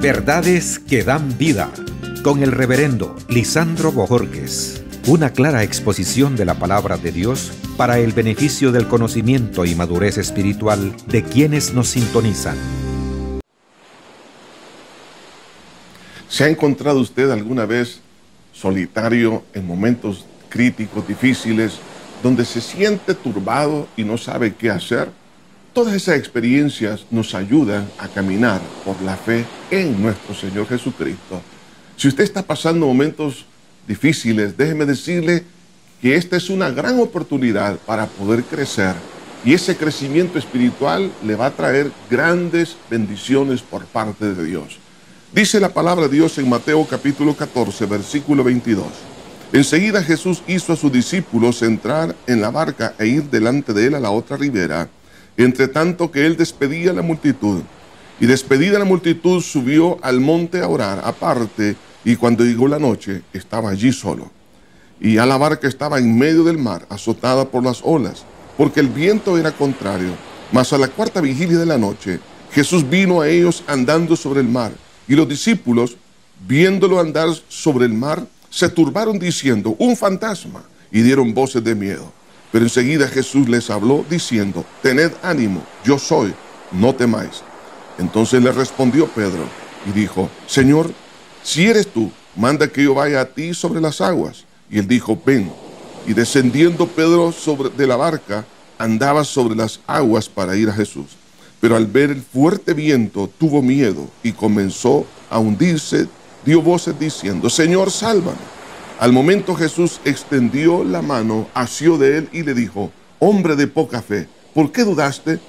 Verdades que dan vida, con el reverendo Lisandro Bojorquez. Una clara exposición de la palabra de Dios para el beneficio del conocimiento y madurez espiritual de quienes nos sintonizan. ¿Se ha encontrado usted alguna vez solitario en momentos críticos, difíciles, donde se siente turbado y no sabe qué hacer? Todas esas experiencias nos ayudan a caminar por la fe en nuestro Señor Jesucristo. Si usted está pasando momentos difíciles, déjeme decirle que esta es una gran oportunidad para poder crecer, y ese crecimiento espiritual le va a traer grandes bendiciones por parte de Dios. Dice la palabra de Dios en Mateo capítulo 14, versículo 22. Enseguida Jesús hizo a sus discípulos entrar en la barca e ir delante de él a la otra ribera, entre tanto que él despedía a la multitud. Y despedida la multitud, subió al monte a orar aparte, y cuando llegó la noche, estaba allí solo. Y ya la barca estaba en medio del mar, azotada por las olas, porque el viento era contrario. Mas a la cuarta vigilia de la noche, Jesús vino a ellos andando sobre el mar, y los discípulos, viéndolo andar sobre el mar, se turbaron diciendo: un fantasma, y dieron voces de miedo. Pero enseguida Jesús les habló diciendo: tened ánimo, yo soy, no temáis. Entonces le respondió Pedro y dijo: Señor, si eres tú, manda que yo vaya a ti sobre las aguas. Y él dijo: ven. Y descendiendo Pedro de la barca, andaba sobre las aguas para ir a Jesús. Pero al ver el fuerte viento, tuvo miedo y comenzó a hundirse. Dio voces diciendo: Señor, sálvame. Al momento Jesús extendió la mano, asió de él y le dijo: hombre de poca fe, ¿por qué dudaste?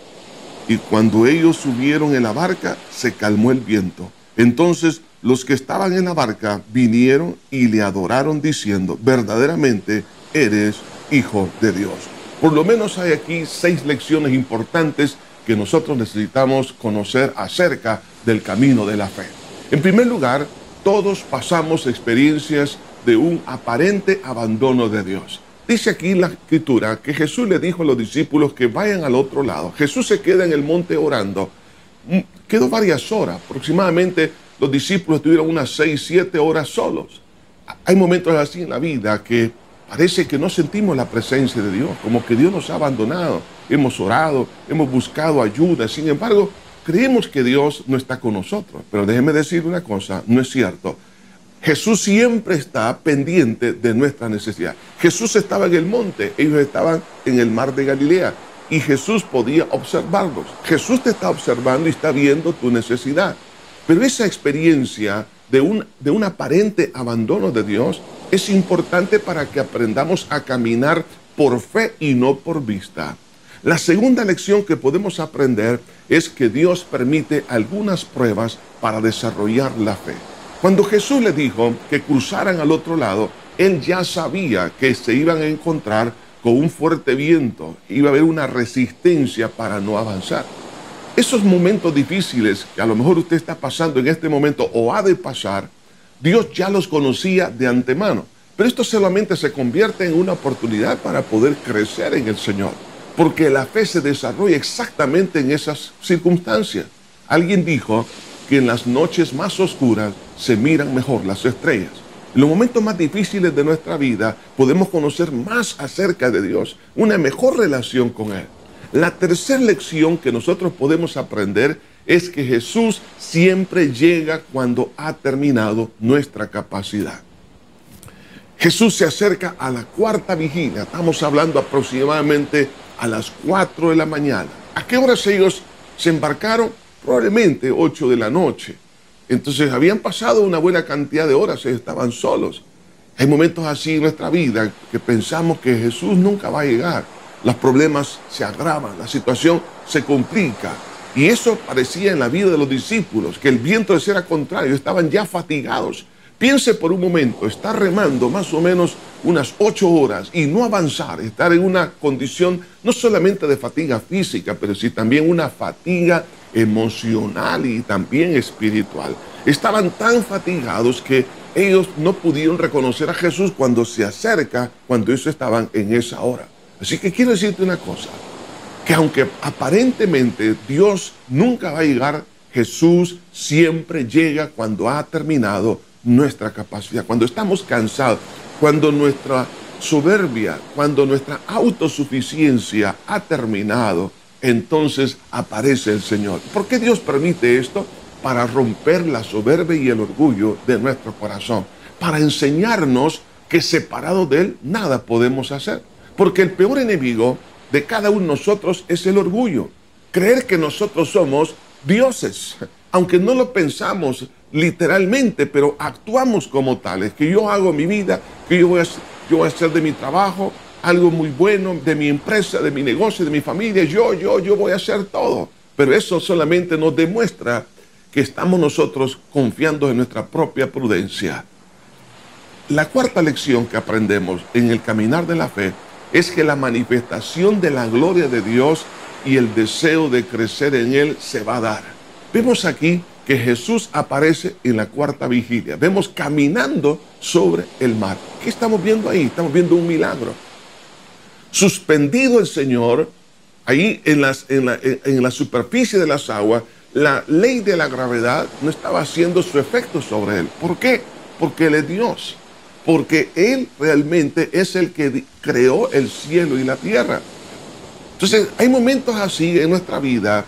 Y cuando ellos subieron en la barca, se calmó el viento. Entonces los que estaban en la barca vinieron y le adoraron diciendo: verdaderamente eres Hijo de Dios. Por lo menos hay aquí 6 lecciones importantes que nosotros necesitamos conocer acerca del camino de la fe. En primer lugar, todos pasamos experiencias de un aparente abandono de Dios. Dice aquí la Escritura que Jesús le dijo a los discípulos que vayan al otro lado. Jesús se queda en el monte orando. Quedó varias horas, aproximadamente los discípulos estuvieron unas 6, 7 horas solos. Hay momentos así en la vida que parece que no sentimos la presencia de Dios, como que Dios nos ha abandonado. Hemos orado, hemos buscado ayuda, sin embargo, creemos que Dios no está con nosotros. Pero déjeme decir una cosa, no es cierto. Jesús siempre está pendiente de nuestra necesidad. Jesús estaba en el monte, ellos estaban en el mar de Galilea y Jesús podía observarlos. Jesús te está observando y está viendo tu necesidad. Pero esa experiencia de un aparente abandono de Dios es importante para que aprendamos a caminar por fe y no por vista. La segunda lección que podemos aprender es que Dios permite algunas pruebas para desarrollar la fe. Cuando Jesús le dijo que cruzaran al otro lado, él ya sabía que se iban a encontrar con un fuerte viento, iba a haber una resistencia para no avanzar. Esos momentos difíciles que a lo mejor usted está pasando en este momento o ha de pasar, Dios ya los conocía de antemano. Pero esto solamente se convierte en una oportunidad para poder crecer en el Señor, porque la fe se desarrolla exactamente en esas circunstancias. Alguien dijo que en las noches más oscuras se miran mejor las estrellas. En los momentos más difíciles de nuestra vida podemos conocer más acerca de Dios, una mejor relación con Él. La tercera lección que nosotros podemos aprender es que Jesús siempre llega cuando ha terminado nuestra capacidad. Jesús se acerca a la cuarta vigilia, estamos hablando aproximadamente a las 4 de la mañana. ¿A qué horas ellos se embarcaron? Probablemente 8 de la noche. Entonces habían pasado una buena cantidad de horas, ellos estaban solos. Hay momentos así en nuestra vida que pensamos que Jesús nunca va a llegar. Los problemas se agravan, la situación se complica. Y eso parecía en la vida de los discípulos, que el viento les era contrario, estaban ya fatigados. Piense por un momento, estar remando más o menos unas 8 horas y no avanzar, estar en una condición no solamente de fatiga física, pero sí también una fatiga emocional y también espiritual. Estaban tan fatigados que ellos no pudieron reconocer a Jesús cuando se acerca, cuando ellos estaban en esa hora. Así que quiero decirte una cosa, que aunque aparentemente Dios nunca va a llegar, Jesús siempre llega cuando ha terminado nuestra capacidad, cuando estamos cansados, cuando nuestra soberbia, cuando nuestra autosuficiencia ha terminado, entonces aparece el Señor. ¿Por qué Dios permite esto? Para romper la soberbia y el orgullo de nuestro corazón, para enseñarnos que separados de Él nada podemos hacer. Porque el peor enemigo de cada uno de nosotros es el orgullo. Creer que nosotros somos dioses, aunque no lo pensamos literalmente, pero actuamos como tales, que yo hago mi vida, que yo voy a hacer de mi trabajo algo muy bueno, de mi empresa, de mi negocio, de mi familia, yo voy a hacer todo. Pero eso solamente nos demuestra que estamos nosotros confiando en nuestra propia prudencia. La cuarta lección que aprendemos en el caminar de la fe es que la manifestación de la gloria de Dios y el deseo de crecer en Él se va a dar. Vemos aquí que Jesús aparece en la cuarta vigilia. Vemos caminando sobre el mar. ¿Qué estamos viendo ahí? Estamos viendo un milagro. Suspendido el Señor, ahí en la superficie de las aguas, la ley de la gravedad no estaba haciendo su efecto sobre Él. ¿Por qué? Porque Él es Dios. Porque Él realmente es el que creó el cielo y la tierra. Entonces, hay momentos así en nuestra vida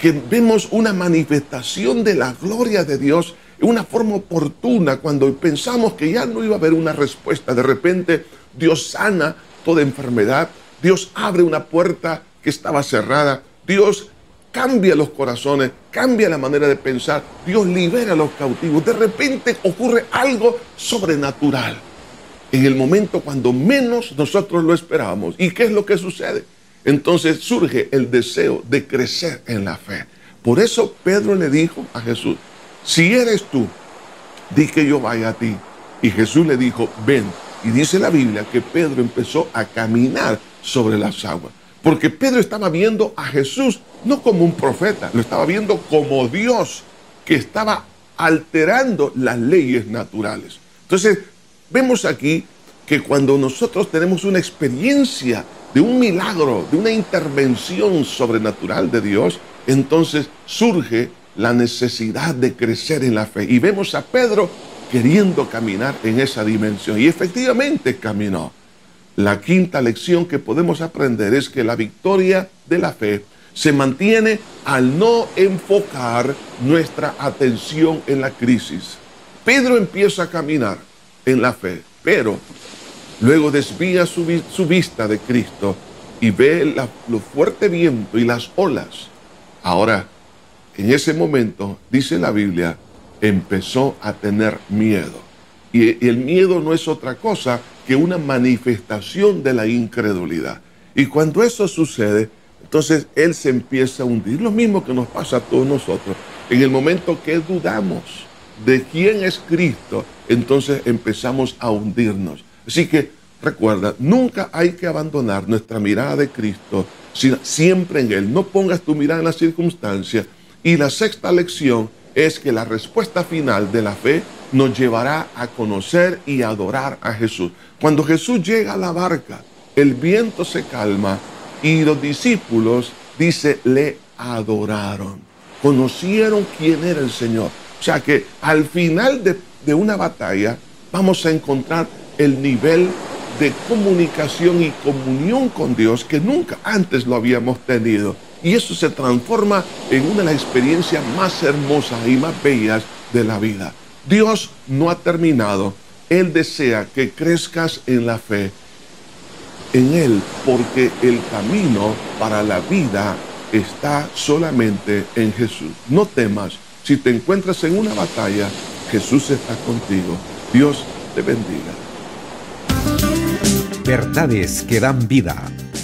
que vemos una manifestación de la gloria de Dios en una forma oportuna, cuando pensamos que ya no iba a haber una respuesta. De repente, Dios sana toda enfermedad, Dios abre una puerta que estaba cerrada, Dios cambia los corazones, cambia la manera de pensar, Dios libera a los cautivos. De repente ocurre algo sobrenatural en el momento cuando menos nosotros lo esperábamos. ¿Y qué es lo que sucede? Entonces surge el deseo de crecer en la fe. Por eso Pedro le dijo a Jesús: si eres tú, di que yo vaya a ti. Y Jesús le dijo: ven. Y dice la Biblia que Pedro empezó a caminar sobre las aguas. Porque Pedro estaba viendo a Jesús no como un profeta, lo estaba viendo como Dios, que estaba alterando las leyes naturales. Entonces, vemos aquí que cuando nosotros tenemos una experiencia de un milagro, de una intervención sobrenatural de Dios, entonces surge la necesidad de crecer en la fe. Y vemos a Pedro queriendo caminar en esa dimensión. Y efectivamente caminó. La quinta lección que podemos aprender es que la victoria de la fe se mantiene al no enfocar nuestra atención en la crisis. Pedro empieza a caminar en la fe, pero luego desvía su vista de Cristo y ve lo fuerte viento y las olas. Ahora, en ese momento, dice la Biblia, empezó a tener miedo. Y el miedo no es otra cosa que una manifestación de la incredulidad. Y cuando eso sucede, entonces Él se empieza a hundir. Lo mismo que nos pasa a todos nosotros. En el momento que dudamos de quién es Cristo, entonces empezamos a hundirnos. Así que recuerda, nunca hay que abandonar nuestra mirada de Cristo, sino siempre en Él. No pongas tu mirada en las circunstancias. Y la sexta lección es que la respuesta final de la fe nos llevará a conocer y adorar a Jesús. Cuando Jesús llega a la barca, el viento se calma y los discípulos, dice, le adoraron. Conocieron quién era el Señor. O sea que al final de una batalla vamos a encontrar el nivel de comunicación y comunión con Dios que nunca antes lo habíamos tenido. Y eso se transforma en una de las experiencias más hermosas y más bellas de la vida. Dios no ha terminado. Él desea que crezcas en la fe en Él, porque el camino para la vida está solamente en Jesús. No temas. Si te encuentras en una batalla, Jesús está contigo. Dios te bendiga. Verdades que dan vida,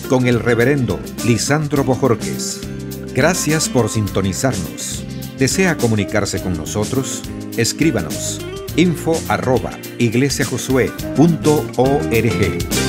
con el reverendo Lisandro Bojorquez. Gracias por sintonizarnos. ¿Desea comunicarse con nosotros? Escríbanos info@iglesiajosué.org.